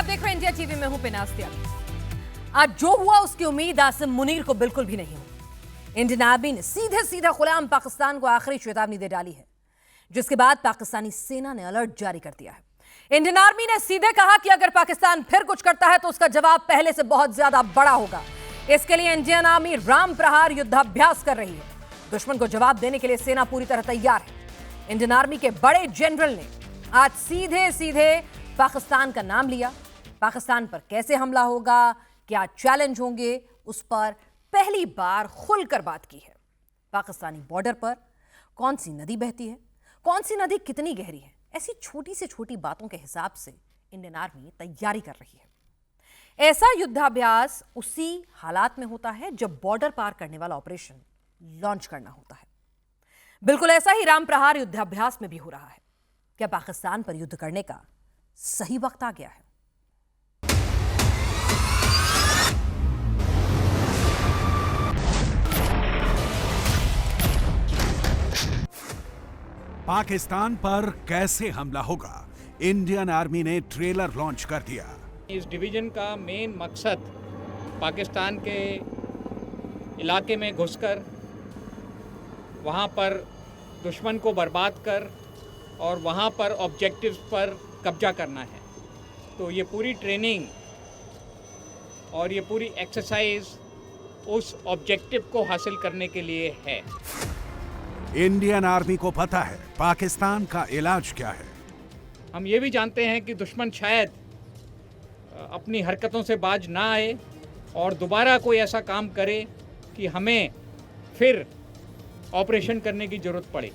आप देख रहे हैं इंडिया टीवी में हूं पिनास्तिया। आज जो हुआ उसकी उम्मीद आसिम मुनीर को बिल्कुल भी नहीं हुई। इंडियन आर्मी ने सीधे खुलेआम पाकिस्तान को आखिरी चेतावनी दे डाली है, जिसके बाद पाकिस्तानी सेना ने अलर्ट जारी कर दिया है। इंडियन आर्मी ने सीधे कहा कि अगर पाकिस्तान फिर कुछ करता है तो उसका जवाब पहले से बहुत ज्यादा बड़ा होगा। इसके लिए इंडियन आर्मी राम प्रहार युद्धाभ्यास कर रही है। दुश्मन को जवाब देने के लिए सेना पूरी तरह तैयार है। इंडियन आर्मी के बड़े जनरल ने आज सीधे पाकिस्तान का नाम लिया। पाकिस्तान पर कैसे हमला होगा, क्या चैलेंज होंगे, उस पर पहली बार खुलकर बात की है। पाकिस्तानी बॉर्डर पर कौन सी नदी बहती है, कौन सी नदी कितनी गहरी है, ऐसी छोटी से छोटी बातों के हिसाब से इंडियन आर्मी तैयारी कर रही है। ऐसा युद्धाभ्यास उसी हालात में होता है जब बॉर्डर पार करने वाला ऑपरेशन लॉन्च करना होता है। बिल्कुल ऐसा ही राम प्रहार युद्धाभ्यास में भी हो रहा है। क्या पाकिस्तान पर युद्ध करने का सही वक्त आ गया है? पाकिस्तान पर कैसे हमला होगा, इंडियन आर्मी ने ट्रेलर लॉन्च कर दिया। इस डिवीजन का मेन मकसद पाकिस्तान के इलाके में घुसकर वहां पर दुश्मन को बर्बाद कर और वहां पर ऑब्जेक्टिव्स पर कब्जा करना है। तो ये पूरी ट्रेनिंग और ये पूरी एक्सरसाइज उस ऑब्जेक्टिव को हासिल करने के लिए है। इंडियन आर्मी को पता है पाकिस्तान का इलाज क्या है। हम ये भी जानते हैं कि दुश्मन शायद अपनी हरकतों से बाज ना आए और दोबारा कोई ऐसा काम करे कि हमें फिर ऑपरेशन करने की जरूरत पड़े।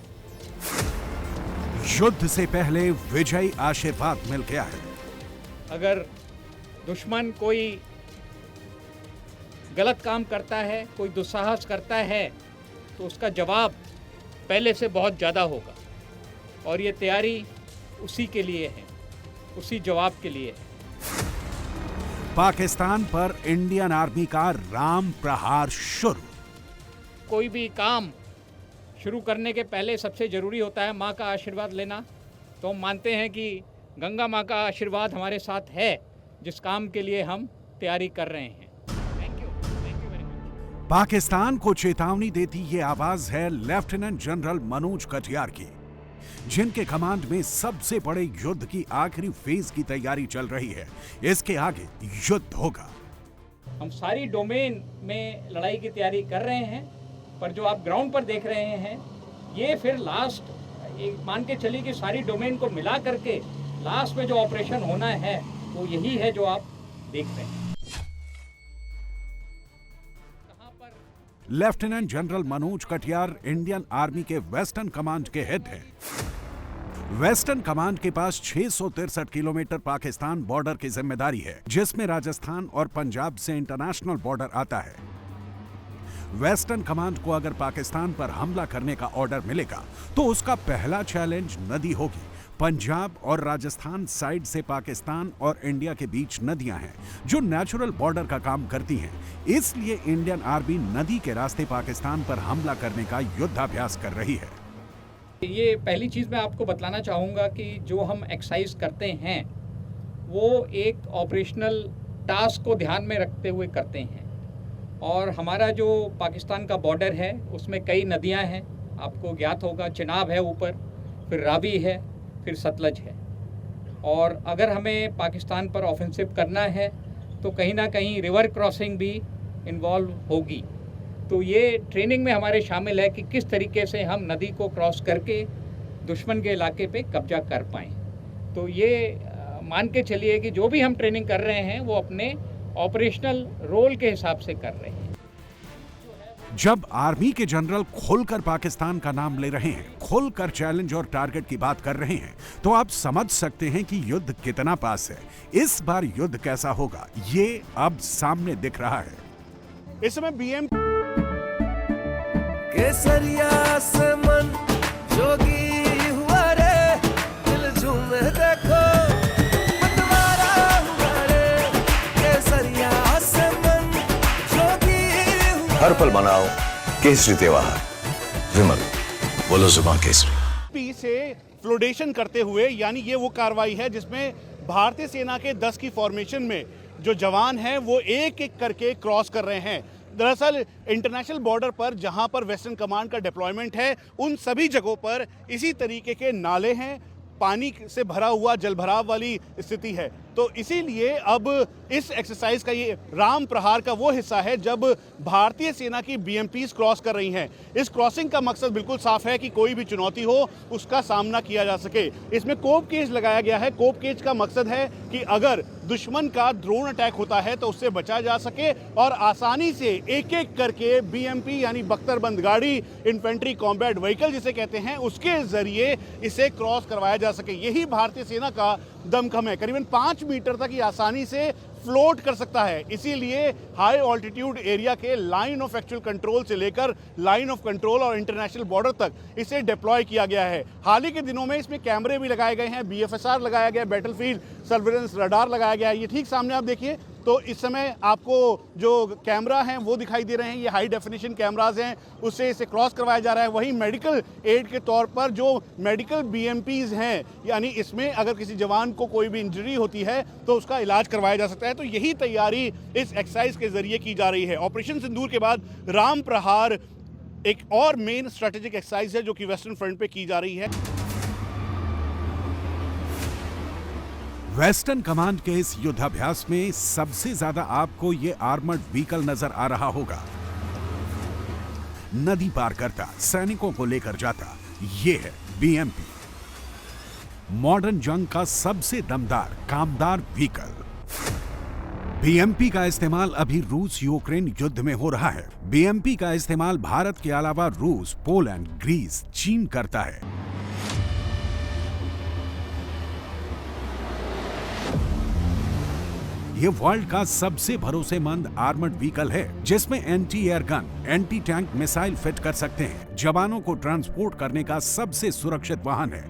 युद्ध से पहले विजयी आशीर्वाद मिल गया है। अगर दुश्मन कोई गलत काम करता है, कोई दुस्साहस करता है, तो उसका जवाब पहले से बहुत ज़्यादा होगा और ये तैयारी उसी के लिए है, उसी जवाब के लिए है। पाकिस्तान पर इंडियन आर्मी का राम प्रहार शुरू। कोई भी काम शुरू करने के पहले सबसे ज़रूरी होता है माँ का आशीर्वाद लेना। तो हम मानते हैं कि गंगा माँ का आशीर्वाद हमारे साथ है, जिस काम के लिए हम तैयारी कर रहे हैं। Thank you very much. Pakistan को चेतावनी देती ये आवाज है लेफ्टिनेंट जनरल मनोज कटियार की, जिनके कमांड में सबसे बड़े युद्ध की आखिरी फेज की तैयारी चल रही है। इसके आगे युद्ध होगा। हम सारी डोमेन में लड़ाई की तैयारी कर रहे हैं, पर जो आप ग्राउंड पर देख रहे हैं ये फिर लास्ट एक मान के चलिए कि सारी डोमेन को मिला करके लास्ट में जो ऑपरेशन होना है वो यही है जो आप देख रहे हैं। Lieutenant general Manoj Katiyar Indian army के वेस्टर्न कमांड के हेड हैं। वेस्टर्न कमांड के पास 663 किलोमीटर पाकिस्तान बॉर्डर की जिम्मेदारी है, जिसमें राजस्थान और पंजाब से इंटरनेशनल बॉर्डर आता है। वेस्टर्न कमांड को अगर पाकिस्तान पर हमला करने का ऑर्डर मिलेगा तो उसका पहला चैलेंज नदी होगी। पंजाब और राजस्थान साइड से पाकिस्तान और इंडिया के बीच नदियां हैं जो नेचुरल बॉर्डर का काम करती हैं। इसलिए इंडियन आर्मी नदी के रास्ते पाकिस्तान पर हमला करने का युद्धाभ्यास कर रही है। ये पहली चीज़ मैं आपको बतलाना चाहूँगा कि जो हम एक्सरसाइज करते हैं वो एक ऑपरेशनल टास्क को ध्यान में रखते हुए करते हैं। और हमारा जो पाकिस्तान का बॉर्डर है उसमें कई नदियां हैं, आपको ज्ञात होगा। चिनाब है ऊपर, फिर रावी है, फिर सतलज है। और अगर हमें पाकिस्तान पर ऑफेंसिव करना है तो कहीं ना कहीं रिवर क्रॉसिंग भी इन्वॉल्व होगी। तो ये ट्रेनिंग में हमारे शामिल है कि किस तरीके से हम नदी को क्रॉस करके दुश्मन के इलाके पे कब्जा कर पाएँ। तो ये मान के चलिए कि जो भी हम ट्रेनिंग कर रहे हैं वो अपने ऑपरेशनल रोल के हिसाब से कर रहे हैं। जब आर्मी के जनरल खुलकर पाकिस्तान का नाम ले रहे हैं, खुलकर चैलेंज और टारगेट की बात कर रहे हैं, तो आप समझ सकते हैं कि युद्ध कितना पास है। इस बार युद्ध कैसा होगा ये अब सामने दिख रहा है। इस समय बीएम केसरिया से मन जोगी हुआ रे, दिल झूमे देखो मतवारा हुआ रे। केसरिया से मन जोगी हुआ। हर पल मनाओ केसरी त्योहार। विमल, बोलो जुबान केसरी। पी से फ्लोटेशन करते हुए, यानी ये वो कार्रवाई है जिसमें भारतीय सेना के 10 की फॉर्मेशन में जो जवान हैं वो एक एक करके क्रॉस कर रहे हैं। दरअसल इंटरनेशनल बॉर्डर पर जहां पर वेस्टर्न कमांड का डिप्लॉयमेंट है, उन सभी जगहों पर इसी तरीके के नाले हैं, पानी से भरा हुआ जलभराव वाली स्थिति है। तो इसीलिए अब इस एक्सरसाइज का ये राम प्रहार का वो हिस्सा है जब भारतीय सेना की बीएमपीज क्रॉस कर रही हैं। इस क्रॉसिंग का मकसद बिल्कुल साफ है कि कोई भी चुनौती हो उसका सामना किया जा सके। इसमें कोप केज लगाया गया है। कोप केज का मकसद है कि अगर दुश्मन का ड्रोन अटैक होता है तो उससे बचा जा सके और आसानी से एक एक करके बीएमपी यानी बख्तरबंद गाड़ी, इन्फेंट्री कॉम्बैट व्हीकल जिसे कहते हैं, उसके जरिए इसे क्रॉस करवाया जा सके। यही भारतीय सेना का दमखम है। करीबन 5 मीटर तक ये आसानी से फ्लोट कर सकता है। इसीलिए हाई ऑल्टीट्यूड एरिया के लाइन ऑफ एक्चुअल कंट्रोल से लेकर लाइन ऑफ कंट्रोल और इंटरनेशनल बॉर्डर तक इसे डिप्लॉय किया गया है। हाल ही के दिनों में इसमें कैमरे भी लगाए गए हैं, बीएफएसआर लगाया गया, बैटलफील्ड सर्विलेंस रडार लगाया गया है। ये ठीक सामने आप देखिए तो इस समय आपको जो कैमरा हैं वो दिखाई दे रहे हैं। ये हाई डेफिनेशन कैमराज हैं, उससे इसे क्रॉस करवाया जा रहा है। वहीं मेडिकल एड के तौर पर जो मेडिकल बीएमपीज हैं, यानी इसमें अगर किसी जवान को कोई भी इंजरी होती है तो उसका इलाज करवाया जा सकता है। तो यही तैयारी इस एक्सरसाइज के जरिए की जा रही है। ऑपरेशन सिंदूर के बाद राम प्रहार एक और मेन स्ट्रेटेजिक एक्सरसाइज है जो कि वेस्टर्न फ्रंट पे की जा रही है। वेस्टर्न कमांड के इस युद्धाभ्यास में सबसे ज्यादा आपको ये आर्मर्ड व्हीकल नजर आ रहा होगा। नदी पार करता, सैनिकों को लेकर जाता, ये है बीएमपी, मॉडर्न जंग का सबसे दमदार कामदार व्हीकल। बीएमपी का इस्तेमाल अभी रूस यूक्रेन युद्ध में हो रहा है। बीएमपी का इस्तेमाल भारत के अलावा रूस, पोलैंड, ग्रीस, चीन करता है। ये वर्ल्ड का सबसे भरोसेमंद आर्मर्ड व्हीकल है जिसमें anti air gun, anti tank missile fit कर सकते हैं। जवानों को ट्रांसपोर्ट करने का सबसे सुरक्षित वाहन है।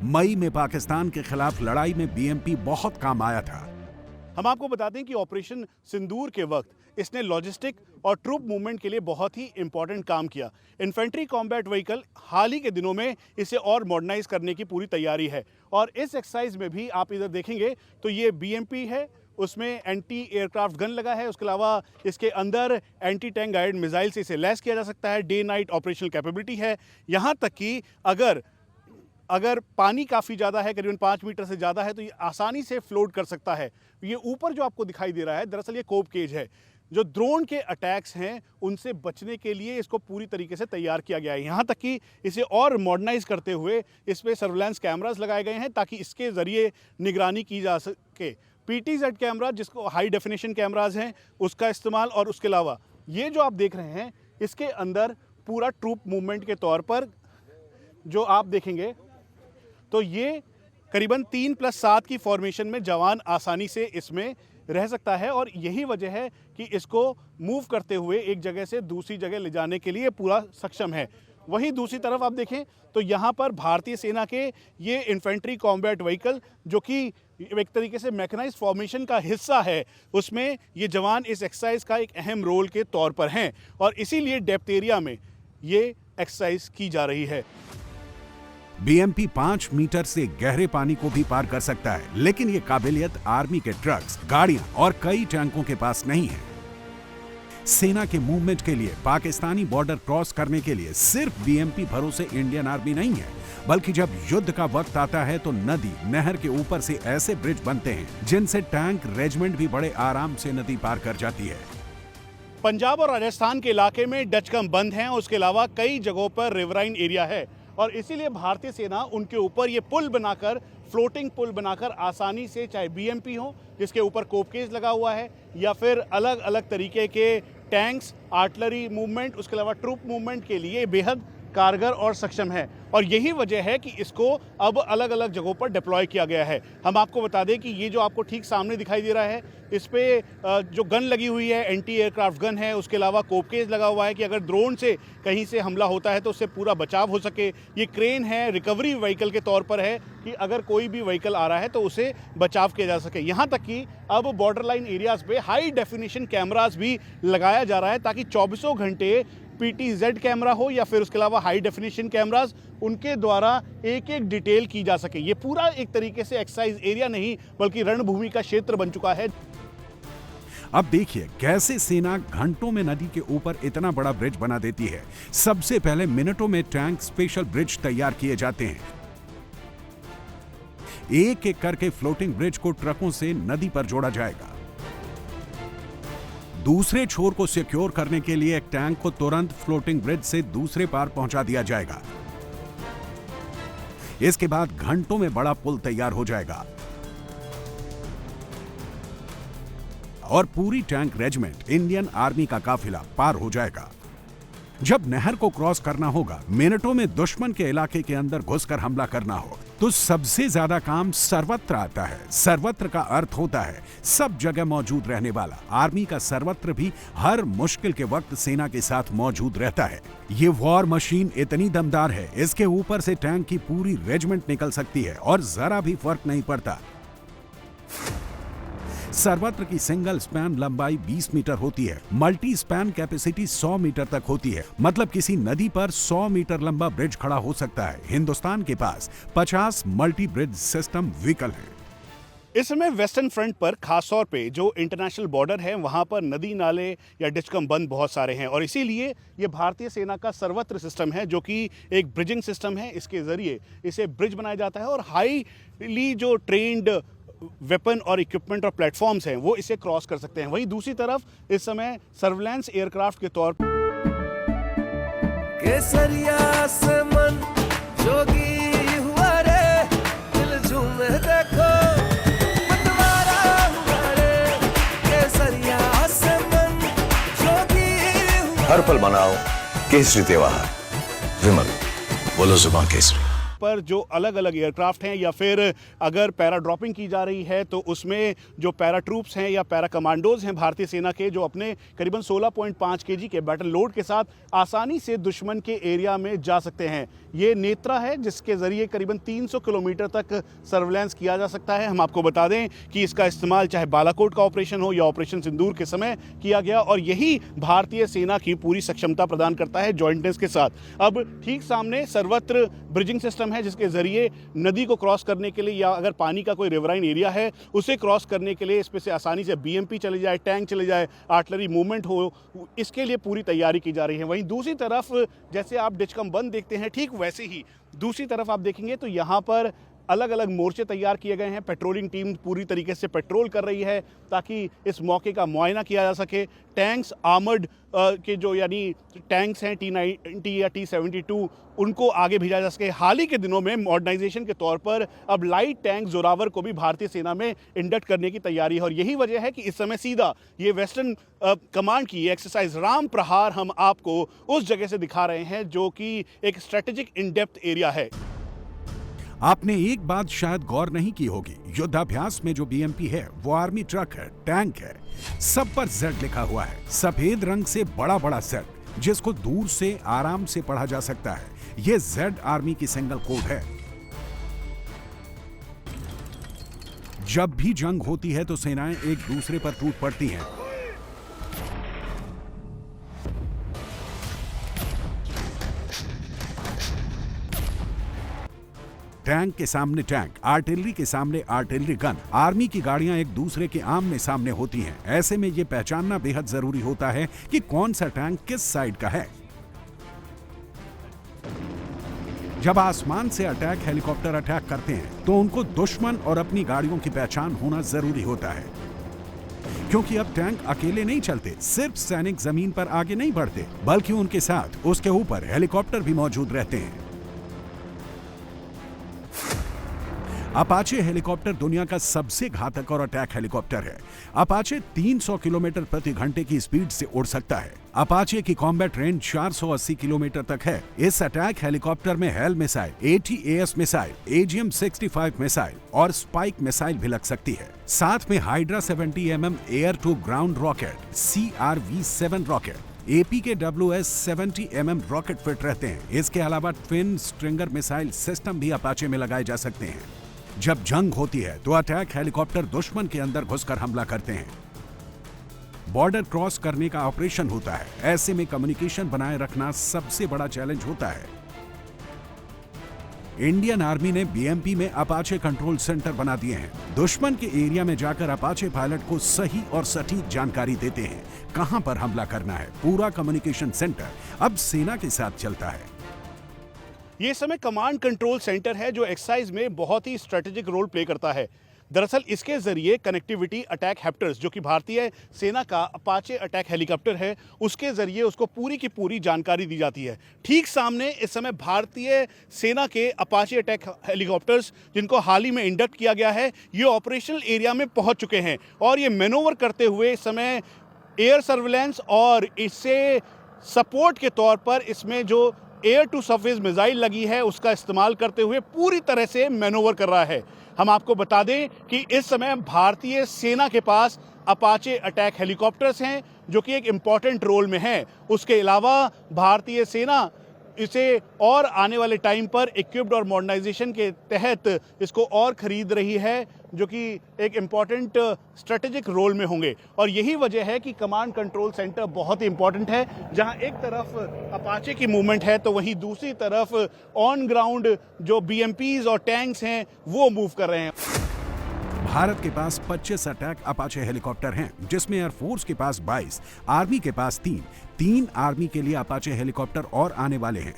मई में पाकिस्तान के खिलाफ लड़ाई में बीएमपी बहुत काम आया था। हम आपको बता दें कि ऑपरेशन सिंदूर के वक्त इसने लॉजिस्टिक और ट्रूप मूवमेंट के लिए बहुत ही इंपॉर्टेंट काम किया। इन्फेंट्री कॉम्बैट व्हीकल हाल ही के दिनों में इसे और मॉडर्नाइज करने की पूरी तैयारी है। और इस एक्सरसाइज में भी आप इधर देखेंगे तो ये बीएमपी है, उसमें एंटी एयरक्राफ्ट गन लगा है। उसके अलावा इसके अंदर एंटी टैंक गाइडेड मिसाइल से इसे लैस किया जा सकता है। डे नाइट ऑपरेशनल कैपेबिलिटी है। यहाँ तक कि अगर पानी काफ़ी ज़्यादा है, करीबन 5 मीटर से ज़्यादा है, तो ये आसानी से फ्लोट कर सकता है। ये ऊपर जो आपको दिखाई दे रहा है दरअसल ये कोप केज है। जो ड्रोन के अटैक्स हैं उनसे बचने के लिए इसको पूरी तरीके से तैयार किया गया है। यहाँ तक कि इसे और मॉडर्नाइज करते हुए इस पर सर्विलांस कैमरास लगाए गए हैं ताकि इसके ज़रिए निगरानी की जा सके। PTZ कैमरा, जिसको हाई डेफिनेशन कैमराज हैं, उसका इस्तेमाल। और उसके अलावा ये जो आप देख रहे हैं इसके अंदर पूरा ट्रूप मूवमेंट के तौर पर जो आप देखेंगे तो ये करीबन 3+7 की फॉर्मेशन में जवान आसानी से इसमें रह सकता है। और यही वजह है कि इसको मूव करते हुए एक जगह से दूसरी जगह ले जाने के लिए पूरा सक्षम है। वहीं दूसरी तरफ आप देखें तो यहाँ पर भारतीय सेना के ये इन्फेंट्री कॉम्बैट व्हीकल जो कि एक तरीके से मैकेनाइज्ड फॉर्मेशन का हिस्सा है, उसमें ये जवान इस एक्सरसाइज का एक अहम रोल के तौर पर हैं। और इसीलिए डेप्थ एरिया में ये एक्सरसाइज की जा रही है। बीएमपी 5 मीटर से गहरे पानी को भी पार कर सकता है, लेकिन ये काबिलियत आर्मी के ट्रक्स, गाड़ियां और कई टैंकों के पास नहीं है। सेना के मूवमेंट के लिए, पाकिस्तानी बॉर्डर क्रॉस करने के लिए सिर्फ बीएमपी भरोसे इंडियन आर्मी नहीं है, बल्कि जब युद्ध का वक्त आता है तो नदी, नहर के ऊपर से ऐसे ब्रिज बनते हैं जिनसे टैंक रेजिमेंट भी बड़े आराम से नदी पार कर जाती है। पंजाब और राजस्थान के इलाके में डचकम बंद हैं। उसके अलावा कई जगहों पर रिवराइन एरिया है और इसीलिए भारतीय सेना उनके ऊपर ये पुल बनाकर, फ्लोटिंग पुल बनाकर आसानी से, चाहे बीएमपी हो जिसके ऊपर कोप केज लगा हुआ है या फिर अलग अलग तरीके के टैंक्स, आर्टिलरी मूवमेंट, उसके अलावा ट्रूप मूवमेंट के लिए बेहद कारगर और सक्षम है। और यही वजह है कि इसको अब अलग अलग जगहों पर डिप्लॉय किया गया है। हम आपको बता दें कि ये जो आपको ठीक सामने दिखाई दे रहा है, इस पे जो गन लगी हुई है एंटी एयरक्राफ्ट गन है। उसके अलावा कोप केज लगा हुआ है कि अगर ड्रोन से कहीं से हमला होता है तो उससे पूरा बचाव हो सके। ये क्रेन है, रिकवरी व्हीकल के तौर पर है कि अगर कोई भी व्हीकल आ रहा है तो उसे बचाव किया जा सके। यहाँ तक कि अब बॉर्डर लाइन एरियाज पे हाई डेफिनेशन कैमरास भी लगाया जा रहा है ताकि 24 घंटे PTZ कैमरा हो या फिर उसके अलावा हाई डेफिनेशन कैमरास, उनके द्वारा एक एक डिटेल की जा सके। ये पूरा एक तरीके से एक्सरसाइज एरिया नहीं बल्कि रणभूमि का क्षेत्र बन चुका है। अब देखिए कैसे सेना घंटों में नदी के ऊपर इतना बड़ा ब्रिज बना देती है। सबसे पहले मिनटों में टैंक स्पेशल ब्रिज तैयार किए जाते हैं। एक एक करके फ्लोटिंग ब्रिज को ट्रकों से नदी पर जोड़ा जाएगा। दूसरे छोर को सिक्योर करने के लिए एक टैंक को तुरंत फ्लोटिंग ब्रिज से दूसरे पार पहुंचा दिया जाएगा। इसके बाद घंटों में बड़ा पुल तैयार हो जाएगा और पूरी टैंक रेजिमेंट इंडियन आर्मी का काफिला पार हो जाएगा। जब नहर को क्रॉस करना होगा, मिनटों में दुश्मन के इलाके के अंदर घुसकर हमला करना हो, तो सबसे ज्यादा काम सर्वत्र आता है। सर्वत्र का अर्थ होता है सब जगह मौजूद रहने वाला। आर्मी का सर्वत्र भी हर मुश्किल के वक्त सेना के साथ मौजूद रहता है। ये वॉर मशीन इतनी दमदार है, इसके ऊपर से टैंक की पूरी रेजिमेंट निकल सकती है और जरा भी फर्क नहीं पड़ता। सर्वत्र की सिंगल स्पैन लंबाई 20 मीटर होती है। मल्टी स्पैन कैपेसिटी 100 मीटर तक होती है। मतलब किसी नदी पर 100 मीटर लंबा ब्रिज खड़ा हो सकता है। हिंदुस्तान के पास 50 मल्टी ब्रिज सिस्टम व्हीकल है। इस समय वेस्टर्न फ्रंट पर खासतौर पे जो इंटरनेशनल बॉर्डर है वहां पर नदी नाले या डिस्कम बंद बहुत सारे हैं और इसीलिए ये भारतीय सेना का सर्वत्र सिस्टम है जो कि एक ब्रिजिंग सिस्टम है। इसके जरिए इसे ब्रिज बनाया जाता है और हाईली जो ट्रेन्ड वेपन और इक्विपमेंट और प्लेटफॉर्म्स हैं वो इसे क्रॉस कर सकते हैं। वहीं दूसरी तरफ इस समय सर्विलांस एयरक्राफ्ट के तौर पर केसरिया से मन जोगी हुआ रे, दिल झूमे देखो मतवारा हुआ रे। केसरिया से मन जोगी हुआ। हर पल मनाओ केसरी त्योहार। विमल, बोलो जुबान केसरी। पर जो अलग अलग एयरक्राफ्ट हैं या फिर अगर पैरा ड्रॉपिंग की जा रही है तो उसमें जो पैरा ट्रूप्स हैं या पैरा कमांडोज हैं भारतीय सेना के, जो अपने करीबन 16.5 kg के बैटल लोड के साथ आसानी से दुश्मन के एरिया में जा सकते हैं। ये नेत्रा है जिसके जरिए करीबन 300 किलोमीटर तक सर्विलांस किया जा सकता है। हम आपको बता दें कि इसका इस्तेमाल चाहे बालाकोट का ऑपरेशन हो या ऑपरेशन सिंदूर के समय किया गया और यही भारतीय सेना की पूरी सक्षमता प्रदान करता है जॉइंटनेस के साथ। अब ठीक सामने सर्वत्र ब्रिजिंग सिस्टम है जिसके जरिए नदी को क्रॉस करने के लिए या अगर पानी का कोई रिवराइन एरिया है उसे क्रॉस करने के लिए इस पे से आसानी से BMP चले जाए, टैंक चले जाए, आर्टिलरी मूवमेंट हो, इसके लिए पूरी तैयारी की जा रही है। वहीं दूसरी तरफ जैसे आप डिस्कम बंद देखते हैं ठीक वैसे ही दूसरी तरफ आप देखेंगे तो यहाँ पर अलग अलग मोर्चे तैयार किए गए हैं। पेट्रोलिंग टीम पूरी तरीके से पेट्रोल कर रही है ताकि इस मौके का मुआयना किया जा सके। टैंक्स आर्मर्ड के जो यानी टैंक्स हैं T90 या T72 उनको आगे भेजा जा सके। हाल ही के दिनों में मॉडर्नाइजेशन के तौर पर अब लाइट टैंक जोरावर को भी भारतीय सेना में इंडक्ट करने की तैयारी है और यही वजह है कि इस समय सीधा ये वेस्टर्न कमांड की एक्सरसाइज राम प्रहार हम आपको उस जगह से दिखा रहे हैं जो कि एक स्ट्रेटेजिक इन डेप्थ एरिया है। आपने एक बात शायद गौर नहीं की होगी, युद्धाभ्यास में जो BMP है वो आर्मी ट्रक है, टैंक है। सब पर Z लिखा हुआ है, सफेद रंग से बड़ा बड़ा Z, जिसको दूर से आराम से पढ़ा जा सकता है। ये Z आर्मी की सिंगल कोड है। जब भी जंग होती है तो सेनाएं एक दूसरे पर टूट पड़ती हैं। टैंक के सामने टैंक, आर्टिलरी के सामने आर्टिलरी गन, आर्मी की गाड़ियां एक दूसरे के आमने सामने होती हैं। ऐसे में यह पहचानना बेहद जरूरी होता है कि कौन सा टैंक किस साइड का है। जब आसमान से अटैक हेलीकॉप्टर अटैक करते हैं तो उनको दुश्मन और अपनी गाड़ियों की पहचान होना जरूरी होता है, क्योंकि अब टैंक अकेले नहीं चलते। सिर्फ सैनिक जमीन पर आगे नहीं बढ़ते बल्कि उनके साथ उसके ऊपर हेलीकॉप्टर भी मौजूद रहते हैं। अपाचे हेलीकॉप्टर दुनिया का सबसे घातक और अटैक हेलीकॉप्टर है। अपाचे 300 किलोमीटर प्रति घंटे की स्पीड से उड़ सकता है। अपाचे की कॉम्बैट रेंज 480 किलोमीटर तक है। इस अटैक हेलीकॉप्टर में hell missile, ATAS missile, AGM-65 missile और स्पाइक मिसाइल भी लग सकती है। साथ में Hydra 70 mm air to ground rocket, CRV-7 rocket, AP के WS-70 mm रॉकेट फिट रहते हैं। इसके अलावा ट्विन स्ट्रिंगर मिसाइल सिस्टम भी अपाचे में लगाए जा सकते हैं। जब जंग होती है तो अटैक हेलीकॉप्टर दुश्मन के अंदर घुसकर हमला करते हैं। बॉर्डर क्रॉस करने का ऑपरेशन होता है। ऐसे में कम्युनिकेशन बनाए रखना सबसे बड़ा चैलेंज होता है। इंडियन आर्मी ने बीएमपी में अपाचे कंट्रोल सेंटर बना दिए हैं। दुश्मन के एरिया में जाकर अपाचे पायलट को सही और सटीक जानकारी देते हैं कहां पर हमला करना है। पूरा कम्युनिकेशन सेंटर अब सेना के साथ चलता है। ये समय कमांड कंट्रोल सेंटर है जो एक्सरसाइज में बहुत ही स्ट्रेटेजिक रोल प्ले करता है। दरअसल इसके जरिए कनेक्टिविटी अटैक हेप्टर्स, जो कि भारतीय सेना का अपाचे अटैक हेलीकॉप्टर है, उसके जरिए उसको पूरी की पूरी जानकारी दी जाती है। ठीक सामने इस समय भारतीय सेना के अपाचे अटैक हेलीकॉप्टर्स, जिनको हाल ही में इंडक्ट किया गया है, ये ऑपरेशनल एरिया में पहुंच चुके हैं और ये मैनोवर करते हुए इस समय एयर सर्विलेंस और इससे सपोर्ट के तौर पर इसमें जो एयर टू सरफेस मिसाइल लगी है उसका इस्तेमाल करते हुए पूरी तरह से मैनोवर कर रहा है। हम आपको बता दें कि इस समय भारतीय सेना के पास अपाचे अटैक हेलीकॉप्टर्स हैं जो कि एक इम्पॉर्टेंट रोल में हैं। उसके अलावा भारतीय सेना इसे और आने वाले टाइम पर इक्विप्ड और मॉडर्नाइजेशन के तहत इसको और खरीद रही है, जो कि एक इम्पॉर्टेंट स्ट्रेटेजिक रोल में होंगे। और यही वजह है कि कमांड कंट्रोल सेंटर बहुत ही इम्पॉर्टेंट है, जहां एक तरफ अपाचे की मूवमेंट है तो वहीं दूसरी तरफ ऑन ग्राउंड जो बीएमपीज और टैंक्स हैं वो मूव कर रहे हैं। भारत के पास 25 अटैक अपाचे हेलीकॉप्टर हैं, जिसमें एयरफोर्स के पास 22, आर्मी के पास 3 आर्मी के लिए अपाचे हेलीकॉप्टर और आने वाले हैं।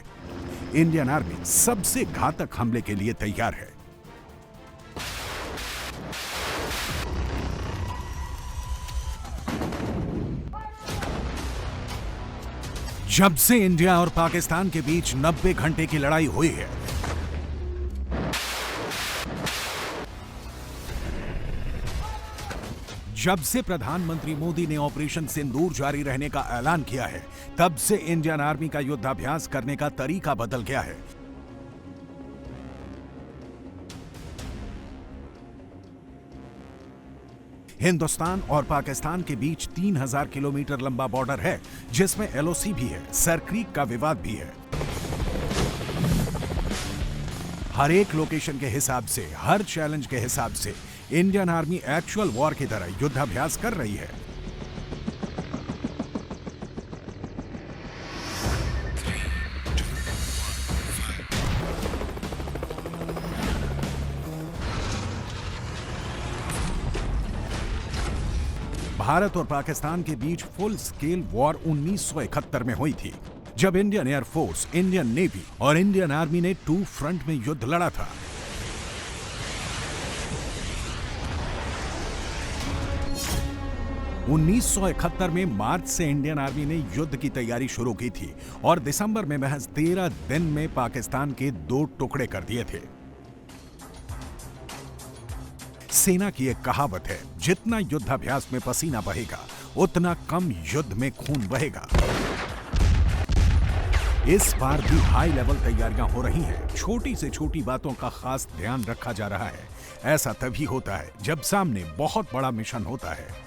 इंडियन आर्मी सबसे घातक हमले के लिए तैयार है। जब से इंडिया और पाकिस्तान के बीच 90 घंटे की लड़ाई हुई है, जब से प्रधानमंत्री मोदी ने ऑपरेशन सिंदूर जारी रहने का ऐलान किया है, तब से इंडियन आर्मी का युद्धाभ्यास करने का तरीका बदल गया है। हिंदुस्तान और पाकिस्तान के बीच 3000 किलोमीटर लंबा बॉर्डर है, जिसमें एलओसी भी है, सर क्रीक का विवाद भी है। हर एक लोकेशन के हिसाब से, हर चैलेंज के हिसाब से इंडियन आर्मी एक्चुअल वॉर की तरह युद्धाभ्यास कर रही है। भारत और पाकिस्तान के बीच फुल स्केल वॉर 1971 में हुई थी, जब इंडियन एयरफोर्स, इंडियन नेवी और इंडियन आर्मी ने 2 फ्रंट में युद्ध लड़ा था। 1971 में मार्च से इंडियन आर्मी ने युद्ध की तैयारी शुरू की थी और दिसंबर में महज 13 दिन में पाकिस्तान के 2 टुकड़े कर दिए थे। सेना की एक कहावत है, जितना युद्धाभ्यास में पसीना बहेगा, उतना कम युद्ध में खून बहेगा। इस बार भी हाई लेवल तैयारियां हो रही हैं। छोटी से छोटी बातों का खास ध्यान रखा जा रहा है। ऐसा तभी होता है जब सामने बहुत बड़ा मिशन होता है।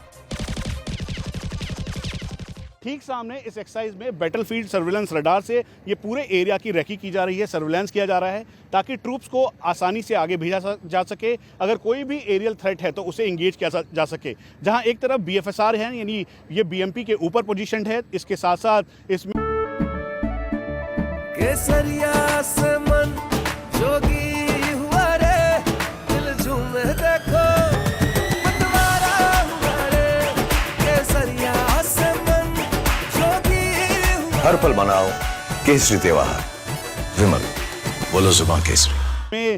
ठीक सामने इस एक्सरसाइज में बैटलफील्ड सर्विलेंस रडार से ये पूरे एरिया की रेकी की जा रही है, सर्विलेंस किया जा रहा है, ताकि ट्रूप्स को आसानी से आगे भेजा जा सके। अगर कोई भी एरियल थ्रेट है तो उसे एंगेज किया जा सके। जहां एक तरफ बीएफएसआर है, यानी ये बीएमपी के ऊपर पोजीशन है, इसके साथ साथ इसमें केसरिया से मन जोगी हुआ रे, दिल झूमे देखो मतवारा हुआ रे, केसरिया से मन जोगी हुआ। हर पल मनाओ केसरी त्योहार। विमल, बोलो जुबान केसरी। में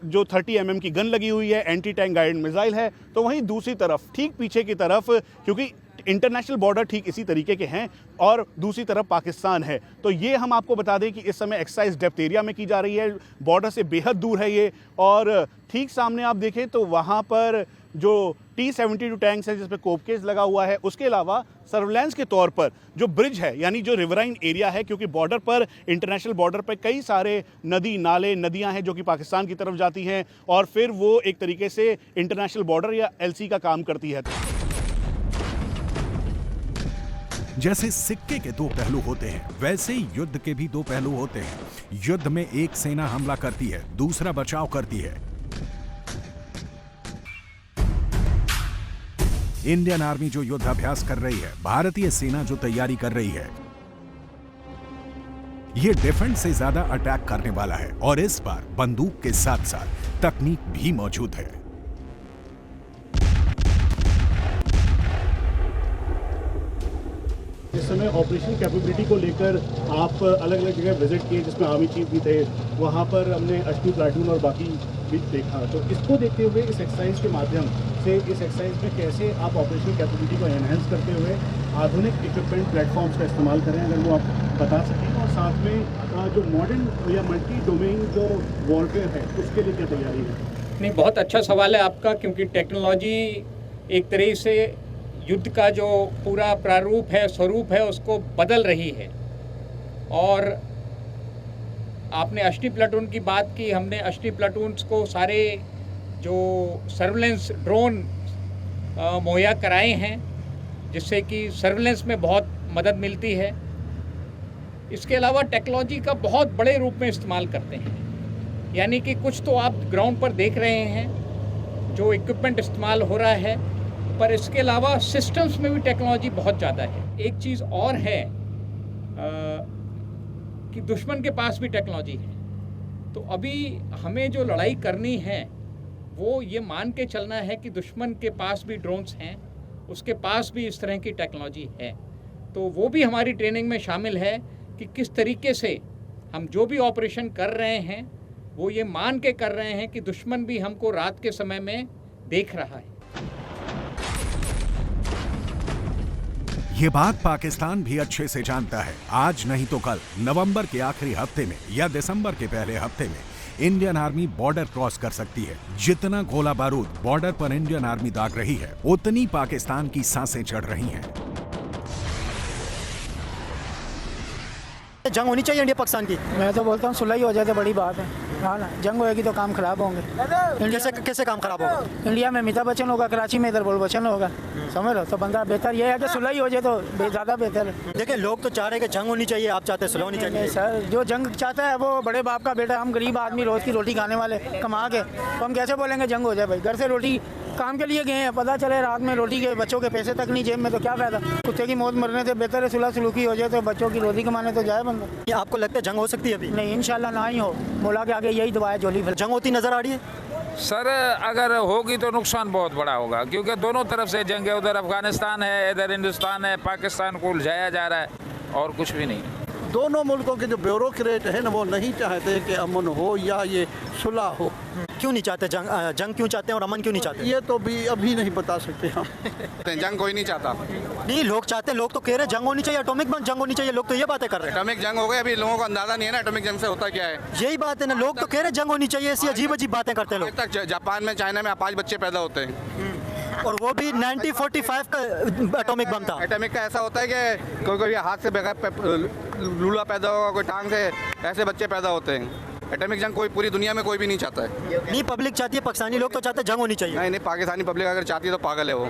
जो 30 mm की गन लगी हुई है, एंटी टैंक गाइडेड मिसाइल है, तो वहीं दूसरी तरफ ठीक पीछे की तरफ, क्योंकि इंटरनेशनल बॉर्डर ठीक इसी तरीके के हैं और दूसरी तरफ पाकिस्तान है, तो ये हम आपको बता दें कि इस समय एक्सरसाइज डेप्थ एरिया में की जा रही है। बॉर्डर से बेहद दूर है ये, और ठीक सामने आप देखें तो वहाँ पर जो T-72 टैंक्स है जिसपे कोपकेज लगा हुआ है, उसके अलावा सर्विलेंस के तौर पर जो ब्रिज है, यानी जो रिवराइन एरिया है, क्योंकि बॉर्डर पर, इंटरनेशनल बॉर्डर पर कई सारे नदी नाले नदियां हैं जो कि पाकिस्तान की तरफ जाती हैं और फिर वो एक तरीके से इंटरनेशनल बॉर्डर या LC का काम करती है। जैसे सिक्के के 2 पहलू होते हैं, वैसे ही युद्ध के भी 2 पहलू होते हैं। युद्ध में एक सेना हमला करती है, दूसरा बचाव करती है। इंडियन आर्मी जो युद्धाभ्यास कर रही है, भारतीय सेना जो तैयारी कर रही है, ये डिफेंस से ज्यादा अटैक करने वाला है और इस बार बंदूक के साथ साथ तकनीक भी मौजूद है। इस समय ऑपरेशनल कैपेबिलिटी को लेकर आप अलग अलग जगह विजिट किए, जिसमें आर्मी चीफ भी थे, वहाँ पर हमने अश्मी प्लाटून और बाकी भी देखा। तो इसको देखते हुए इस एक्सरसाइज के माध्यम से इस एक्सरसाइज में कैसे आप ऑपरेशनल कैपेबिलिटी को एनहेंस करते हुए आधुनिक इक्विपमेंट प्लेटफॉर्म्स का इस्तेमाल करें, अगर वो आप बता सकें। और साथ में जो मॉडर्न या मल्टी डोमेन जो वॉरफेयर है, उसके लिए क्या तैयारी है? नहीं, बहुत अच्छा सवाल है आपका, क्योंकि टेक्नोलॉजी एक तरह से युद्ध का जो पूरा प्रारूप है, स्वरूप है, उसको बदल रही है। और आपने अश्नी प्लाटून की बात की, हमने अश्नी प्लाटून्स को सारे जो सर्विलेंस ड्रोन मुहैया कराए हैं, जिससे कि सर्विलेंस में बहुत मदद मिलती है। इसके अलावा टेक्नोलॉजी का बहुत बड़े रूप में इस्तेमाल करते हैं, यानी कि कुछ तो आप ग्राउंड पर देख रहे हैं जो इक्विपमेंट इस्तेमाल हो रहा है, पर इसके अलावा सिस्टम्स में भी टेक्नोलॉजी बहुत ज़्यादा है। एक चीज़ और है कि दुश्मन के पास भी टेक्नोलॉजी है। तो अभी हमें जो लड़ाई करनी है वो ये मान के चलना है कि दुश्मन के पास भी ड्रोन्स हैं, उसके पास भी इस तरह की टेक्नोलॉजी है। तो वो भी हमारी ट्रेनिंग में शामिल है कि किस तरीके से हम जो भी ऑपरेशन कर रहे हैं वो ये मान के कर रहे हैं कि दुश्मन भी हमको रात के समय में देख रहा है। ये बात पाकिस्तान भी अच्छे से जानता है। आज नहीं तो कल, नवंबर के आखिरी हफ्ते में या दिसंबर के पहले हफ्ते में इंडियन आर्मी बॉर्डर क्रॉस कर सकती है। जितना गोला बारूद बॉर्डर पर इंडियन आर्मी दाग रही है, उतनी पाकिस्तान की सांसें चढ़ रही हैं। जंग होनी चाहिए इंडिया पाकिस्तान की। मैं तो बोलता हूँ सुलह ही हो जाए तो बड़ी बात है। हाँ ना, जंग होएगी तो काम खराब होंगे। इंडिया से कैसे काम खराब होगा? इंडिया में अमिताभ बच्चन होगा, कराची में इधर बोल बच्चन होगा, समझ लो। तो बंदा बेहतर ये है कि सुलह ही हो जाए तो ज़्यादा बेहतर है। देखिए, लोग तो चाह रहे हैं कि जंग होनी चाहिए, आप चाहते हैं सुलह होनी चाहिए। सर, जो जंग चाहता है वो बड़े बाप का बेटा, हम गरीब आदमी रोज़ की रोटी खाने वाले कमा के, तो हम कैसे बोलेंगे जंग हो जाए? भाई घर से रोटी काम के लिए गए हैं, पता चले रात में रोटी के बच्चों के पैसे तक नहीं जेब में, तो क्या फायदा? कुत्ते की मौत मरने से बेहतर है सुलह सलूकी हो जाए तो बच्चों की रोटी कमाने तो जाए बंदा। आपको लगता है जंग हो सकती है अभी? नहीं, इंशाल्लाह ना ही हो। मौला के आगे यही दुआ है, झोली फिर। जंग होती नजर आ रही है सर? अगर होगी तो नुकसान बहुत बड़ा होगा, क्योंकि दोनों तरफ से जंग है। उधर अफगानिस्तान है, इधर हिंदुस्तान है, पाकिस्तान को उलझाया जा रहा है और कुछ भी नहीं। दोनों मुल्कों के जो ब्यूरोक्रेट है ना, वो नहीं चाहते कि अमन हो या ये सुलह हो। क्यों नहीं चाहते जंग क्यों चाहते हैं और अमन क्यों नहीं चाहते? ये तो भी अभी नहीं बता सकते हम। जंग कोई नहीं चाहता। नहीं, लोग चाहते हैं, लोग तो कह रहे हैं जंग होनी चाहिए, एटॉमिक बम जंग होनी चाहिए, लोग तो ये बातें कर रहे हैं। एटॉमिक जंग हो गई, अभी लोगों को अंदाजा नहीं है ना एटॉमिक जंग से होता क्या है। यही बात है ना, लोग तो कह रहे हैं जंग होनी चाहिए, ऐसी अजीब अजीब बातें करते हैं लोग। तक जापान में, चाइना में 5 बच्चे पैदा होते हैं, और वो भी 1945 का एटॉमिक बम था। एटॉमिक का ऐसा होता है कि कोई हाथ से बगैर लूला पैदा होगा, कोई टांग से, ऐसे बच्चे पैदा होते हैं। एटॉमिक जंग कोई पूरी दुनिया में कोई भी नहीं चाहता है। नहीं, पब्लिक चाहती है, पाकिस्तानी लोग तो चाहते हैं जंग होनी चाहिए। नहीं, पाकिस्तानी पब्लिक अगर चाहती है तो पागल है वो।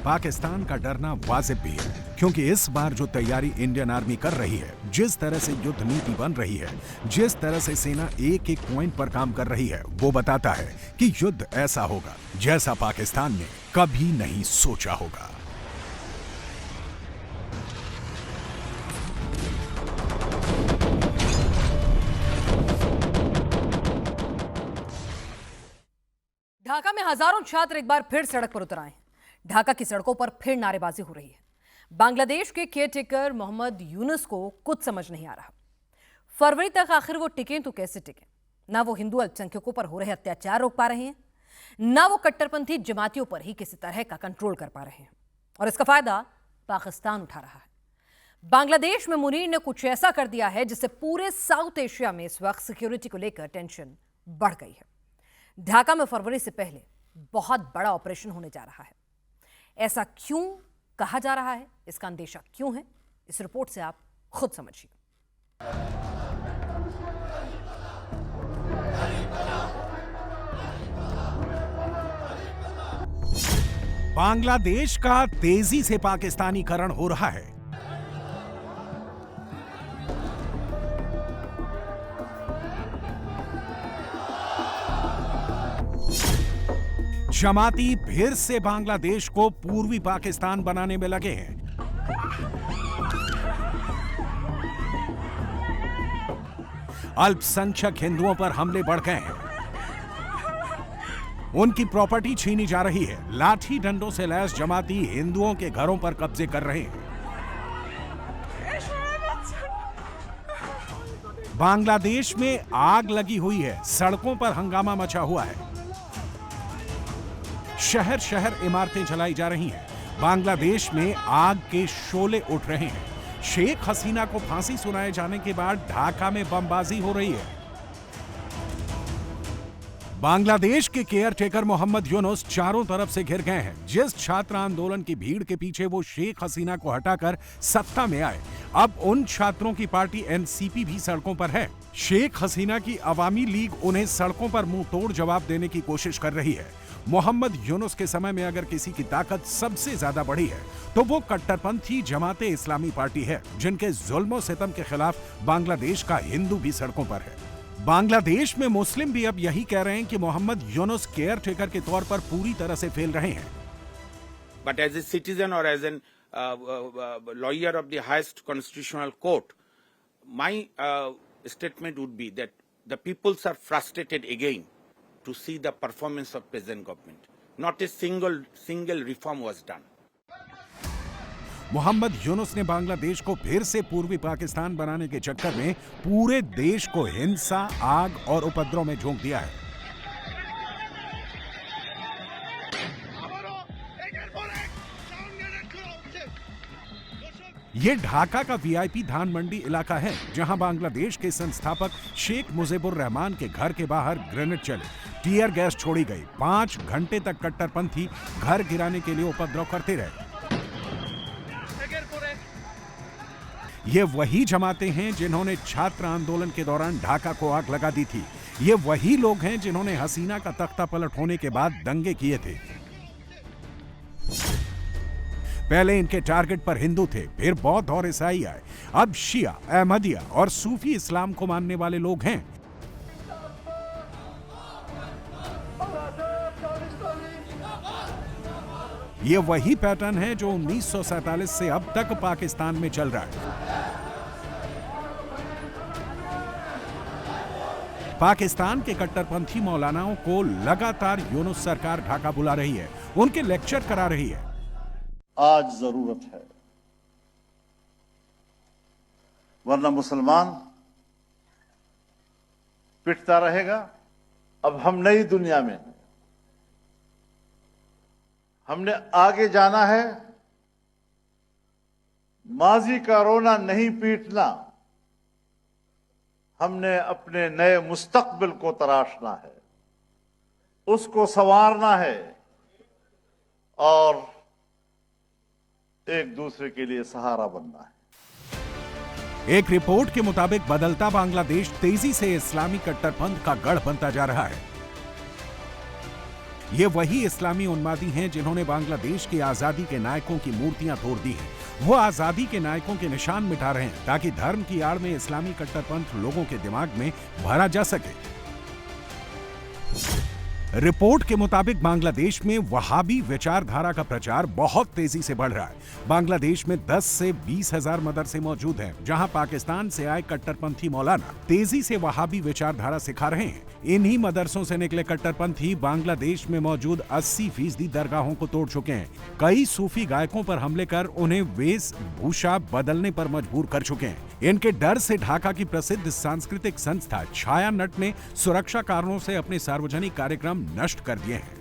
पाकिस्तान का डरना वाजिब भी है, क्योंकि इस बार जो तैयारी इंडियन आर्मी कर रही है, जिस तरह से युद्ध नीति बन रही है, जिस तरह से सेना एक एक पॉइंट पर काम कर रही है, वो बताता है कि युद्ध ऐसा होगा जैसा पाकिस्तान ने कभी नहीं सोचा होगा। ढाका में हजारों छात्र एक बार फिर सड़क पर उतर आए हैं। ढाका की सड़कों पर फिर नारेबाजी हो रही है। बांग्लादेश के केयरटेकर मोहम्मद यूनुस को कुछ समझ नहीं आ रहा। फरवरी तक आखिर वो टिकें तो कैसे टिकें? ना वो हिंदू अल्पसंख्यकों पर हो रहे अत्याचार रोक पा रहे हैं, ना वो कट्टरपंथी जमातियों पर ही किसी तरह का कंट्रोल कर पा रहे हैं, और इसका फायदा पाकिस्तान उठा रहा है। बांग्लादेश में मुनीर ने कुछ ऐसा कर दिया है जिससे पूरे साउथ एशिया में इस वक्त सिक्योरिटी को लेकर टेंशन बढ़ गई है। ढाका में फरवरी से पहले बहुत बड़ा ऑपरेशन होने जा रहा है। ऐसा क्यों कहा जा रहा है, इसका अंदेशा क्यों है, इस रिपोर्ट से आप खुद समझिए। बांग्लादेश का तेजी से पाकिस्तानीकरण हो रहा है। जमाती फिर से बांग्लादेश को पूर्वी पाकिस्तान बनाने में लगे हैं। अल्पसंख्यक हिंदुओं पर हमले बढ़ गए हैं, उनकी प्रॉपर्टी छीनी जा रही है, लाठी डंडों से लैस जमाती हिंदुओं के घरों पर कब्जे कर रहे हैं। बांग्लादेश में आग लगी हुई है, सड़कों पर हंगामा मचा हुआ है, शहर शहर इमारतें जलाई जा रही हैं। बांग्लादेश में आग के शोले उठ रहे हैं। शेख हसीना को फांसी सुनाए जाने के बाद ढाका में बमबाजी हो रही है। बांग्लादेश के केयरटेकर मोहम्मद यूनुस चारों तरफ से घिर गए हैं। जिस छात्र आंदोलन की भीड़ के पीछे वो शेख हसीना को हटाकर सत्ता में आए, अब उन छात्रों की पार्टी एनसीपी भी सड़कों पर है। शेख हसीना की अवामी लीग उन्हें सड़कों पर मुंह तोड़ जवाब देने की कोशिश कर रही है। मोहम्मद यूनुस के समय में अगर किसी की ताकत सबसे ज्यादा बढ़ी है तो वो कट्टरपंथी जमाते इस्लामी पार्टी है, जिनके जुल्म सितम के खिलाफ बांग्लादेश का हिंदू भी सड़कों पर है। बांग्लादेश में मुस्लिम भी अब यही कह रहे हैं कि मोहम्मद यूनुस केयर टेकर के तौर पर पूरी तरह से फेल रहे हैं। But as a citizen or as an lawyer of the highest constitutional court, my statement would be that the peoples are frustrated again to see the performance of present government. Not a single reform was done. Mohammad Yunus ने बांग्लादेश को फिर से पूर्वी पाकिस्तान बनाने के चक्कर में पूरे देश को हिंसा, आग और उपद्रव में झोंक दिया है। ये ढाका का वीआईपी धान मंडी इलाका है, जहां बांग्लादेश के संस्थापक शेख मुजीबुर रहमान के घर के बाहर ग्रेनेड चले, टीयर गैस छोड़ी गई। 5 घंटे तक कट्टरपंथी घर गिराने के लिए उपद्रव करते रहे। ये वही जमाते हैं जिन्होंने छात्र आंदोलन के दौरान ढाका को आग लगा दी थी। ये वही लोग हैं जिन्होंने हसीना का तख्ता पलट होने के बाद दंगे किए थे। पहले इनके टारगेट पर हिंदू थे, फिर बौद्ध और ईसाई आए, अब शिया, अहमदिया और सूफी इस्लाम को मानने वाले लोग हैं। ये वही पैटर्न है जो 1947 से अब तक पाकिस्तान में चल रहा है। पाकिस्तान के कट्टरपंथी मौलानाओं को लगातार यूनुस सरकार ढाका बुला रही है, उनके लेक्चर करा रही है। आज जरूरत है, वरना मुसलमान पिटता रहेगा। अब हम नई दुनिया में, हमने आगे जाना है। माजी का रोना नहीं पीटना, हमने अपने नए मुस्तकबिल को तराशना है, उसको संवारना है और एक दूसरे के लिए सहारा बनना है। एक रिपोर्ट के मुताबिक बदलता बांग्लादेश तेजी से इस्लामी कट्टरपंथ का गढ़ बनता जा रहा है। ये वही इस्लामी उन्मादी हैं जिन्होंने बांग्लादेश की आजादी के नायकों की मूर्तियां तोड़ दी हैं। वो आजादी के नायकों के निशान मिटा रहे हैं ताकि धर्म की आड़ में इस्लामी कट्टरपंथ लोगों के दिमाग में भरा जा सके। रिपोर्ट के मुताबिक बांग्लादेश में वहाबी विचारधारा का प्रचार बहुत तेजी से बढ़ रहा है। बांग्लादेश में 10 से 20 हजार मदरसे मौजूद हैं, जहां पाकिस्तान से आए कट्टरपंथी मौलाना तेजी से वहाबी विचारधारा सिखा रहे हैं। इन्हीं मदरसों से निकले कट्टरपंथी बांग्लादेश में मौजूद 80% दरगाहों को तोड़ चुके हैं। कई सूफी गायकों पर हमले कर उन्हें वेशभूषा बदलने पर मजबूर कर चुके हैं। इनके डर से ढाका की प्रसिद्ध सांस्कृतिक संस्था छाया नट ने सुरक्षा कारणों से अपने सार्वजनिक कार्यक्रम नष्ट कर दिए हैं।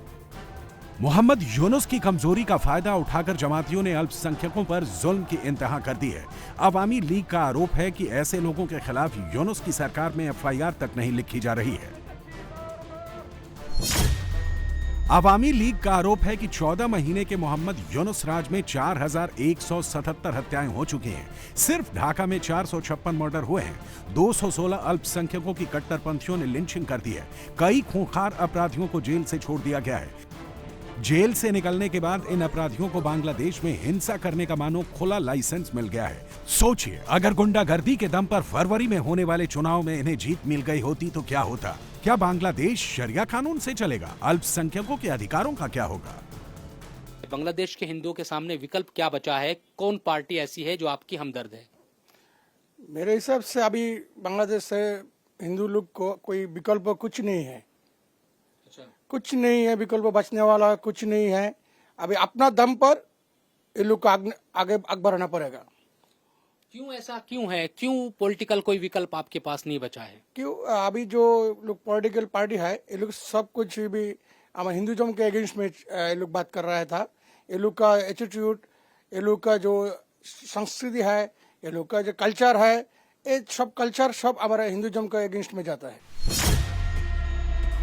मोहम्मद यूनुस की कमजोरी का फायदा उठाकर जमातियों ने अल्पसंख्यकों पर जुल्म की इंतहा कर दी है। अवामी लीग का आरोप है कि ऐसे लोगों के खिलाफ यूनुस की सरकार में एफआईआर तक नहीं लिखी जा रही है। अवामी लीग का आरोप है कि 14 महीने के मोहम्मद यूनुस राज में 4177 हत्याएं हो चुकी हैं। सिर्फ ढाका में 456 मर्डर हुए हैं। 216 अल्पसंख्यकों की कट्टरपंथियों ने लिंचिंग कर दी है। कई खूंखार अपराधियों को जेल से छोड़ दिया गया है। जेल से निकलने के बाद इन अपराधियों को बांग्लादेश में हिंसा करने का मानो खुला लाइसेंस मिल गया है। सोचिए, अगर गुंडागर्दी के दम पर फरवरी में होने वाले चुनाव में इन्हें जीत मिल गई होती तो क्या होता। क्या बांग्लादेश शरिया कानून से चलेगा? अल्पसंख्यकों के अधिकारों का क्या होगा? बांग्लादेश के हिंदुओं के सामने विकल्प क्या बचा है? कौन पार्टी ऐसी है जो आपकी हमदर्द है? मेरे हिसाब से अभी बांग्लादेश से हिंदू लोग को कोई विकल्प कुछ नहीं है। कुछ नहीं है विकल्प, बचने वाला कुछ नहीं है। अभी अपना दम पर ये लोग को आगे बढ़ाना पड़ेगा। क्यों ऐसा क्यों है? क्यों पॉलिटिकल कोई विकल्प आपके पास नहीं बचा है? क्यों अभी जो लोग पॉलिटिकल पार्टी है ये लोग सब कुछ भी हिंदुज़म के अगेंस्ट में ये लोग बात कर रहा था। ये लोग का एटीट्यूड, ये लोग का जो संस्कृति है, ये लोग का जो कल्चर है, ये सब कल्चर सब हमारे हिंदुज़म के अगेंस्ट में जाता है।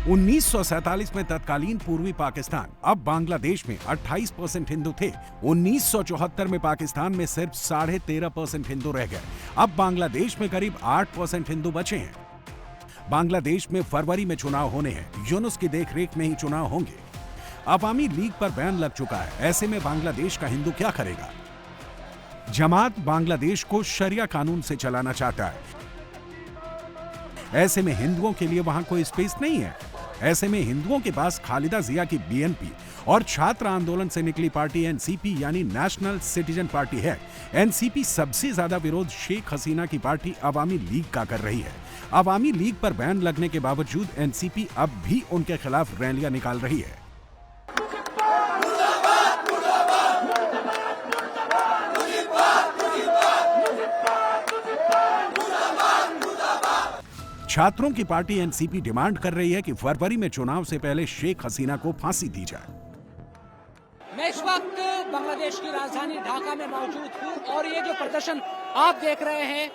1947 में तत्कालीन पूर्वी पाकिस्तान, अब बांग्लादेश में 28% हिंदू थे। 1974 में पाकिस्तान में सिर्फ 13.5% हिंदू रह गए। अब बांग्लादेश में करीब 8% हिंदू बचे हैं। बांग्लादेश में फरवरी में चुनाव होने हैं। यूनुस की देखरेख में ही चुनाव होंगे। अवामी लीग पर बैन लग चुका है। ऐसे में बांग्लादेश का हिंदू क्या करेगा? जमात बांग्लादेश को शरिया कानून से चलाना चाहता है। ऐसे में हिंदुओं के लिए वहां कोई स्पेस नहीं है। ऐसे में हिंदुओं के पास खालिदा जिया की बीएनपी और छात्र आंदोलन से निकली पार्टी एनसीपी यानी नेशनल सिटीजन पार्टी है। एनसीपी सबसे ज्यादा विरोध शेख हसीना की पार्टी अवामी लीग का कर रही है। अवामी लीग पर बैन लगने के बावजूद एनसीपी अब भी उनके खिलाफ रैलियां निकाल रही है। छात्रों की पार्टी एनसीपी डिमांड कर रही है कि फरवरी में चुनाव से पहले शेख हसीना को फांसी दी जाए। मैं इस वक्त बांग्लादेश की राजधानी ढाका में मौजूद हूँ और ये जो प्रदर्शन आप देख रहे हैं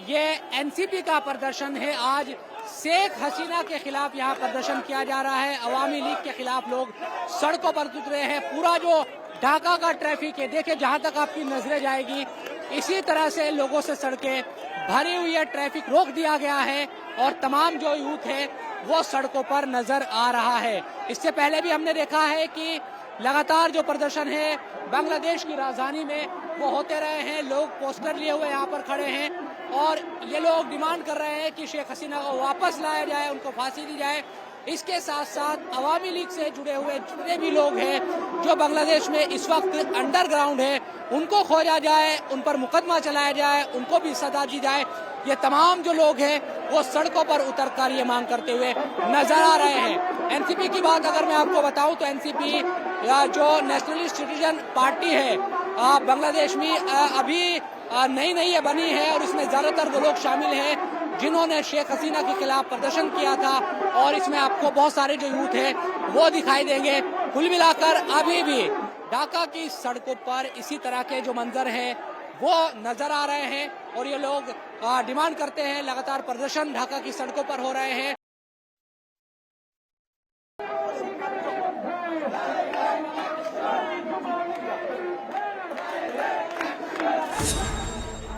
ये एनसीपी का प्रदर्शन है। आज शेख हसीना के खिलाफ यहाँ प्रदर्शन किया जा रहा है। अवामी लीग के खिलाफ लोग सड़कों पर उतरे हैं। पूरा जो ढाका का ट्रैफिक है, देखिए जहाँ तक आपकी नजरें जाएगी इसी तरह से लोगों से सड़कें भरी हुई है। ट्रैफिक रोक दिया गया है और तमाम जो यूथ है वो सड़कों पर नजर आ रहा है। इससे पहले भी हमने देखा है कि लगातार जो प्रदर्शन है बांग्लादेश की राजधानी में वो होते रहे हैं। लोग पोस्टर लिए हुए यहाँ पर खड़े हैं और ये लोग डिमांड कर रहे हैं कि शेख हसीना को वापस लाया जाए, उनको फांसी दी जाए। इसके साथ साथ अवामी लीग से जुड़े हुए जितने भी लोग हैं जो बांग्लादेश में इस वक्त अंडरग्राउंड है उनको खोजा जाए, उन पर मुकदमा चलाया जाए, उनको भी सजा दी जाए। ये तमाम जो लोग हैं वो सड़कों पर उतरकर ये मांग करते हुए नजर आ रहे हैं। एनसीपी की बात अगर मैं आपको बताऊं तो एनसीपी जो नेशनलिस्ट सिटीजन पार्टी है बांग्लादेश में अभी नई बनी है और इसमें ज्यादातर वो लोग शामिल हैं जिन्होंने शेख हसीना के खिलाफ प्रदर्शन किया था और इसमें आपको बहुत सारे जो यूथ है वो दिखाई देंगे। कुल मिलाकर अभी भी ढाका की सड़कों पर इसी तरह के जो मंजर है वो नजर आ रहे हैं और ये लोग डिमांड करते हैं। लगातार प्रदर्शन ढाका की सड़कों पर हो रहे हैं।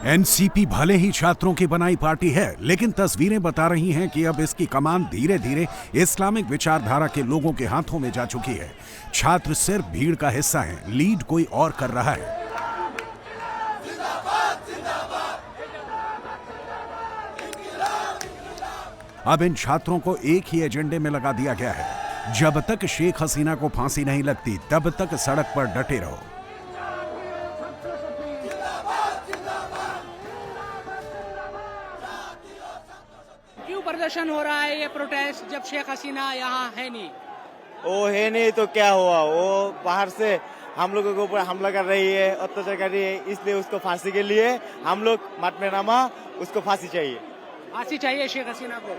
एनसीपी भले ही छात्रों की बनाई पार्टी है, लेकिन तस्वीरें बता रही हैं कि अब इसकी कमान धीरे धीरे इस्लामिक विचारधारा के लोगों के हाथों में जा चुकी है। छात्र सिर्फ भीड़ का हिस्सा हैं, लीड कोई और कर रहा है। अब इन छात्रों को एक ही एजेंडे में लगा दिया गया है। जब तक शेख हसीना को फांसी नहीं लगती तब तक सड़क पर डटे रहो। क्यों प्रदर्शन हो रहा है ये प्रोटेस्ट जब शेख हसीना यहाँ है नहीं? वो है नहीं तो क्या हुआ? वो बाहर से हम लोगों के ऊपर हमला कर रही है, अत्याचार कर रही है, इसलिए उसको फांसी के लिए हम लोग मत में नामा उसको फांसी चाहिए। फांसी चाहिए शेख हसीना को।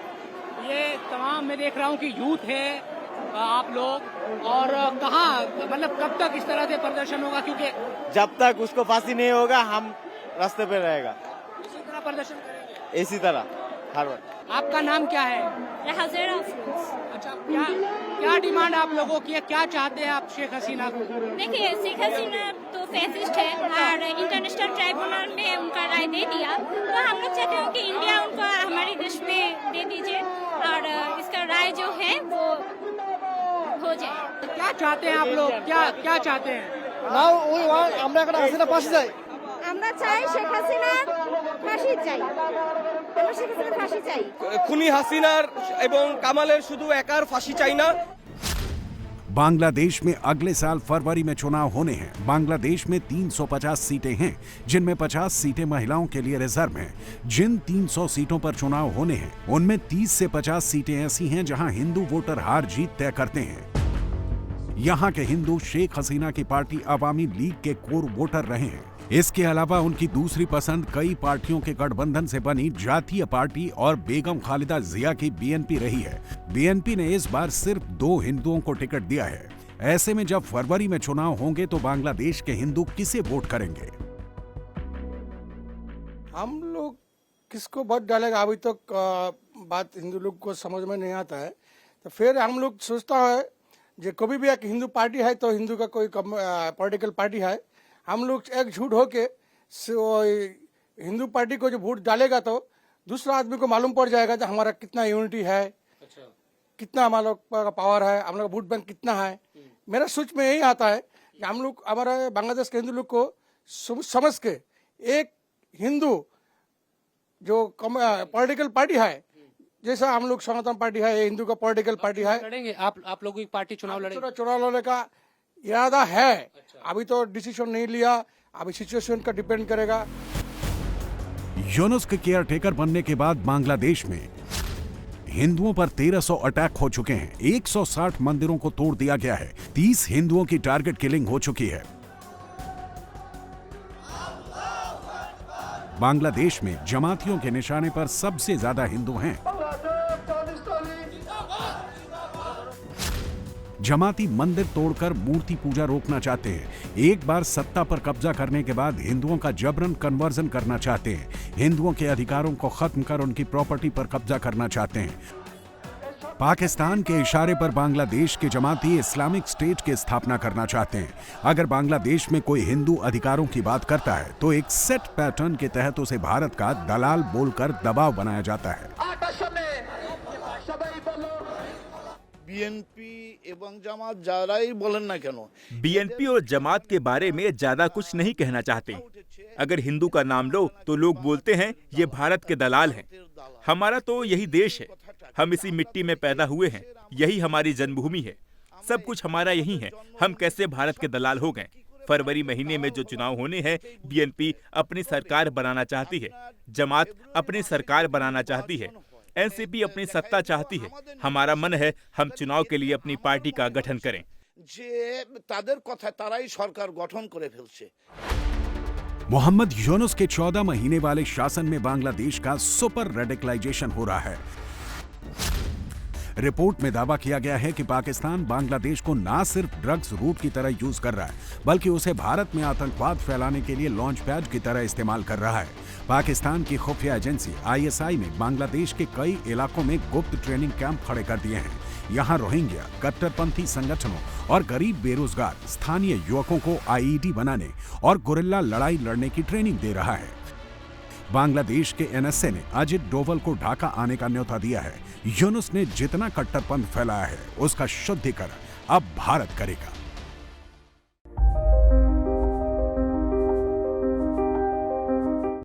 ये तमाम मैं देख रहा हूँ कि यूथ है आप लोग और कहाँ मतलब कब तक इस तरह से प्रदर्शन होगा? क्योंकि जब तक उसको फांसी नहीं होगा हम रास्ते पे रहेगा। इसी तरह प्रदर्शन करेंगे? इसी तरह हर वक्त। आपका नाम क्या है? अच्छा, क्या डिमांड आप लोगों की है? क्या चाहते हैं आप शेख हसीना को? देखिए शेख हसीना तो फैसिस्ट है और इंटरनेशनल ट्राइब्यूनल में उनका राय दे दिया, तो हम लोग चाहते हैं कि इंडिया उनको हमारे देश में दे दीजिए और इसका राय जो है वो हो जाए। क्या चाहते हैं आप लोग? क्या चाहते हैं? আমরা চাই শেখ হাসিনার ফাঁসি চাই। আমরা শেখ ফাঁসি চাই। খুনি হাসিনার এবং কামালের শুধু একার ফাঁসি চাই না। बांग्लादेश में अगले साल फरवरी में चुनाव होने हैं। बांग्लादेश में 350 सीटें हैं, जिनमें 50 सीटें महिलाओं के लिए रिजर्व हैं। जिन 300 सीटों पर चुनाव होने हैं, उनमें 30 से 50 सीटें ऐसी हैं जहां हिंदू वोटर हार जीत तय करते हैं। यहां के हिंदू शेख हसीना की पार्टी अवामी लीग के कोर वोटर रहे हैं। इसके अलावा उनकी दूसरी पसंद कई पार्टियों के गठबंधन से बनी जातीय पार्टी और बेगम खालिदा जिया की बीएनपी रही है। बीएनपी ने इस बार सिर्फ 2 हिंदुओं को टिकट दिया है। ऐसे में जब फरवरी में चुनाव होंगे तो बांग्लादेश के हिंदू किसे वोट करेंगे? हम लोग किसको वोट डालेगा अभी तक बात हिंदू लोग को समझ में नहीं आता है। तो फिर हम लोग सोचता है जो कभी भी एक हिंदू पार्टी है तो हिंदू का कोई पॉलिटिकल पार्टी है, हम लोग एकजुट होके हिंदू पार्टी को जो वोट डालेगा तो दूसरा आदमी को मालूम पड़ जाएगा कि हमारा कितना यूनिटी है, कितना हमारा पावर है, हमारा वोट बैंक कितना है। मेरा सोच में यही आता है कि हम लोग हमारे बांग्लादेश के हिंदू लोग को समझ के एक हिंदू जो पॉलिटिकल पार्टी है, जैसा हम लोग सनातन पार्टी है, हिंदू का पॉलिटिकल पार्टी है, लड़ेंगे आप लोगों की पार्टी चुनाव लड़ेंगे? चुनाव लड़ने का इरादा है। अभी तो डिसीजन नहीं लिया, अभी सिचुएशन का डिपेंड करेगा। यूनुस के केयर टेकर बनने के बाद बांग्लादेश में हिंदुओं पर 1300 अटैक हो चुके हैं। 160 मंदिरों को तोड़ दिया गया है। 30 हिंदुओं की टारगेट किलिंग हो चुकी है। बांग्लादेश में जमातियों के निशाने पर सबसे ज्यादा हिंदू हैं। जमाती मंदिर तोड़कर मूर्ति पूजा रोकना चाहते हैं। एक बार सत्ता पर कब्जा करने के बाद हिंदुओं का जबरन कन्वर्जन करना चाहते हैं। हिंदुओं के अधिकारों को खत्म कर उनकी प्रॉपर्टी पर कब्जा करना चाहते हैं। पाकिस्तान के इशारे पर बांग्लादेश के जमाती इस्लामिक स्टेट की स्थापना करना चाहते हैं। अगर बांग्लादेश में कोई हिंदू अधिकारों की बात करता है तो एक सेट पैटर्न के तहत उसे भारत का दलाल बोलकर दबाव बनाया जाता है। बीएनपी एवं जमात जाराई बोलन ना क्यों? बीएनपी और जमात के बारे में ज्यादा कुछ नहीं कहना चाहते। अगर हिंदू का नाम लो तो लोग बोलते हैं ये भारत के दलाल हैं। हमारा तो यही देश है, हम इसी मिट्टी में पैदा हुए हैं, यही हमारी जन्मभूमि है, सब कुछ हमारा यही है। हम कैसे भारत के दलाल हो गए? फरवरी महीने में जो चुनाव होने हैं, बीएनपी अपनी सरकार बनाना चाहती है, जमात अपनी सरकार बनाना चाहती है, एनसीपी अपनी सत्ता चाहती है। हमारा मन है हम चुनाव के लिए अपनी पार्टी का गठन करें। मोहम्मद यूनुस के 14 महीने वाले शासन में बांग्लादेश का सुपर रेडिकलाइजेशन हो रहा है। रिपोर्ट में दावा किया गया है कि पाकिस्तान बांग्लादेश को ना सिर्फ ड्रग्स रूट की तरह यूज कर रहा है, बल्कि उसे भारत में आतंकवाद फैलाने के लिए लॉन्च पैड की तरह इस्तेमाल कर रहा है। पाकिस्तान की खुफिया एजेंसी आईएसआई ने बांग्लादेश के कई इलाकों में गुप्त ट्रेनिंग कैंप खड़े कर दिए हैं। यहाँ रोहिंग्या, कट्टरपंथी संगठनों और गरीब बेरोजगार स्थानीय युवकों को आईईडी बनाने और गुरिल्ला लड़ाई लड़ने की ट्रेनिंग दे रहा है। बांग्लादेश के एनएसए ने अजित डोवल को ढाका आने का न्योता दिया है। यूनुस ने जितना कट्टरपंथ फैलाया है उसका शुद्धिकरण अब भारत करेगा।